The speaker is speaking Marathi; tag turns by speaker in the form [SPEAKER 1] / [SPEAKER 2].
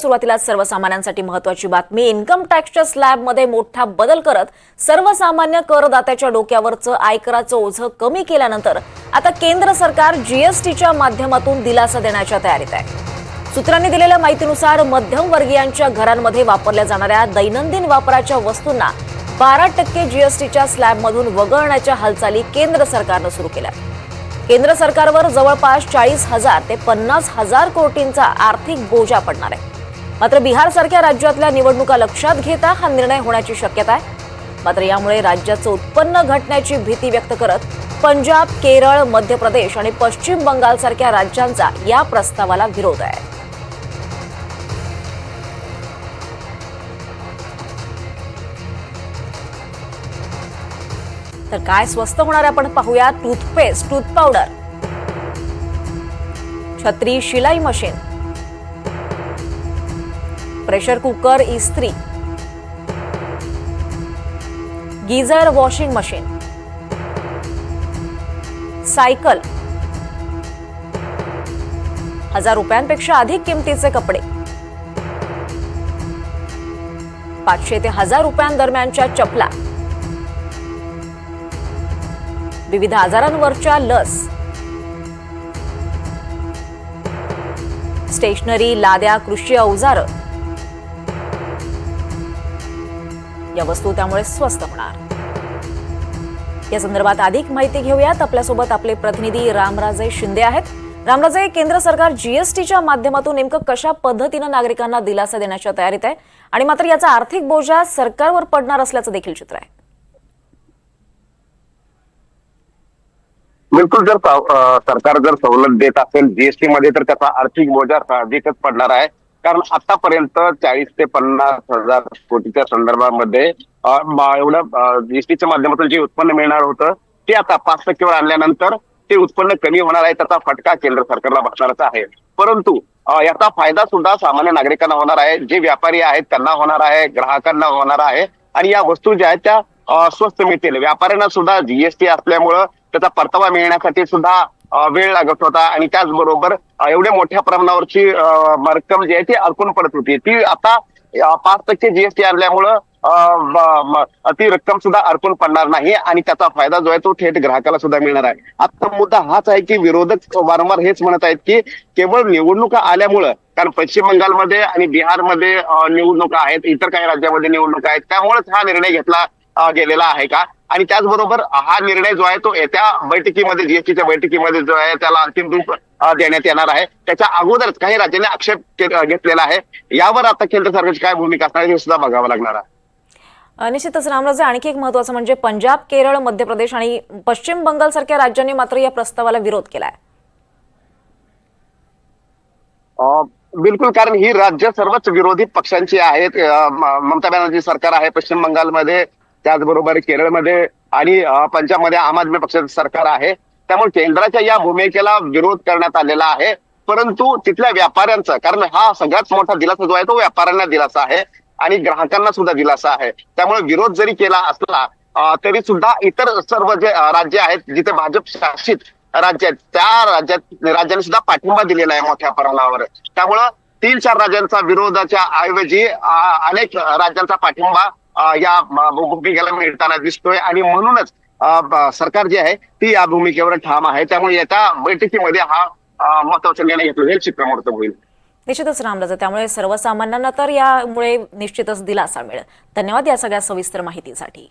[SPEAKER 1] सुरुवातीला सर्वसामान्यांसाठी महत्त्वाची बातमी। इन्कम टॅक्सच्या स्लॅबमध्ये मोठा बदल करत सर्वसामान्य करदात्याच्या डोक्यावरचं आयकराचं ओझं कमी केल्यानंतर आता केंद्र सरकार जीएसटीच्या माध्यमातून दिलासा देण्याच्या तयारीत आहे। सूत्रांनी दिलेल्या माहितीनुसार मध्यमवर्गीयांच्या घरांमध्ये वापरल्या जाणाऱ्या दैनंदिन वापराच्या वस्तूंना 12% जीएसटीच्या स्लॅबमधून वगळण्याच्या हालचाली केंद्र सरकारनं सुरू केल्या। केंद्र सरकारवर जवळपास 40,000 ते 50,000 कोटींचा आर्थिक बोजा पडणार आहे। मात्र बिहारसारख्या राज्यातल्या निवडणुका लक्षात घेता हा निर्णय होण्याची शक्यता आहे। मात्र यामुळे राज्याचं उत्पन्न घटण्याची भीती व्यक्त करत पंजाब, केरळ, मध्य प्रदेश आणि पश्चिम बंगालसारख्या राज्यांचा या प्रस्तावाला विरोध आहे। तर काय स्वस्त होणार आहे आपण पाहूया। टूथपेस्ट, टूथ पावडर, छत्री, शिलाई मशीन, प्रेशर कुकर, इस्त्री, गीझर, वॉशिंग मशीन, सायकल, 1000 रुपयांपेक्षा अधिक किमतीचे कपडे, 500 ते 1000 रुपयांदरम्यानच्या चपला, विविध आजारांवरच्या लस, स्टेशनरी, लाद्या, कृषी अवजारं या वस्तू त्यामुळे स्वस्त होणार। या संदर्भात अधिक माहिती घेऊयात। आपल्यासोबत आपले प्रतिनिधी रामराजे शिंदे आहेत। रामराजे, केंद्र सरकार जीएसटीच्या माध्यमातून नेमकं कशा पद्धतीनं नागरिकांना दिलासा देण्याच्या तयारीत आहे आणि मात्र याचा आर्थिक बोजा सरकारवर पडणार असल्याचं देखील चित्र आहे।
[SPEAKER 2] बिलकुल, जर सरकार जर सवलत देत असेल जीएसटी मध्ये तर त्याचा आर्थिक बोजा साहजिकच पडणार आहे। कारण आतापर्यंत 40 ते 50,000 कोटीच्या संदर्भामध्ये एवढं जीएसटीच्या माध्यमातून जे उत्पन्न मिळणार होतं ते आता 5% वर आणल्यानंतर ते उत्पन्न कमी होणार आहे। त्याचा फटका केंद्र सरकारला बसणारच आहे। परंतु याचा फायदा सुद्धा सामान्य नागरिकांना होणार आहे, जे व्यापारी आहेत त्यांना होणार आहे, ग्राहकांना होणार आहे आणि या वस्तू ज्या आहेत त्या स्वस्त मिळतील। व्यापाऱ्यांना सुद्धा जीएसटी असल्यामुळं त्याचा परतावा मिळण्यासाठी सुद्धा वेळ लागत होता आणि त्याचबरोबर एवढ्या मोठ्या प्रमाणावरची रक्कम जी आहे ती अडकून पडत होती, ती आता 5% जीएसटी आणल्यामुळं ती रक्कम सुद्धा अडकून पडणार नाही आणि त्याचा फायदा जो आहे तो थेट ग्राहकाला सुद्धा मिळणार आहे। आता मुद्दा हाच आहे की विरोधक वारंवार हेच म्हणत आहेत की केवळ निवडणुका आल्यामुळं, कारण पश्चिम बंगालमध्ये आणि बिहारमध्ये निवडणुका आहेत, इतर काही राज्यामध्ये निवडणुका आहेत, त्यामुळेच हा निर्णय घेतला गेलेला आहे का? आणि त्याचबरोबर हा निर्णय जो आहे तो येत्या बैठकीमध्ये, जीएसटीच्या बैठकीमध्ये जो आहे त्याला अंतिम रूप देण्यात येणार आहे। त्याच्या अगोदरच काही राज्यांनी आक्षेप घेतलेला आहे। यावर आता केंद्र सरकारची काय भूमिका असणार हे सुद्धा बघावं लागणार आहे।
[SPEAKER 1] निश्चितच रामराजे, आणखी एक महत्त्वाचं म्हणजे पंजाब, केरळ, मध्य प्रदेश आणि पश्चिम बंगाल सारख्या राज्यांनी मात्र या प्रस्तावाला विरोध केलाय।
[SPEAKER 2] बिलकुल, कारण ही राज्य सर्वच विरोधी पक्षांची आहेत। ममता बॅनर्जी सरकार आहे पश्चिम बंगालमध्ये, त्याचबरोबर केरळमध्ये आणि पंजाबमध्ये आम आदमी पक्षाचं सरकार आहे। त्यामुळे केंद्राच्या या भूमिकेला विरोध करण्यात आलेला आहे। परंतु तिथल्या व्यापाऱ्यांचा, कारण हा सगळ्यात मोठा दिलासा जो आहे तो व्यापाऱ्यांना दिलासा आहे आणि ग्राहकांना सुद्धा दिलासा आहे। त्यामुळे विरोध जरी केला असला तरी सुद्धा इतर सर्व जे राज्य आहेत जिथे भाजप शासित राज्य आहेत त्या राज्यांनी सुद्धा पाठिंबा दिलेला आहे मोठ्या प्रमाणावर। त्यामुळं 3-4 राज्यांचा विरोधाच्या ऐवजी अनेक राज्यांचा पाठिंबा या भूमिकेला मिळताना दिसतोय आणि म्हणूनच सरकार जी आहे ती या भूमिकेवर ठाम आहे। त्यामुळे येत्या बैठकीमध्ये हा महत्त्वाचा निर्णय घेतला जाईल, शिक्कामोर्तब होईल।
[SPEAKER 1] निश्चितच रामराजे, त्यामुळे सर्वसामान्यांना तर यामुळे निश्चितच दिलासा मिळेल। धन्यवाद या सगळ्या सविस्तर माहितीसाठी।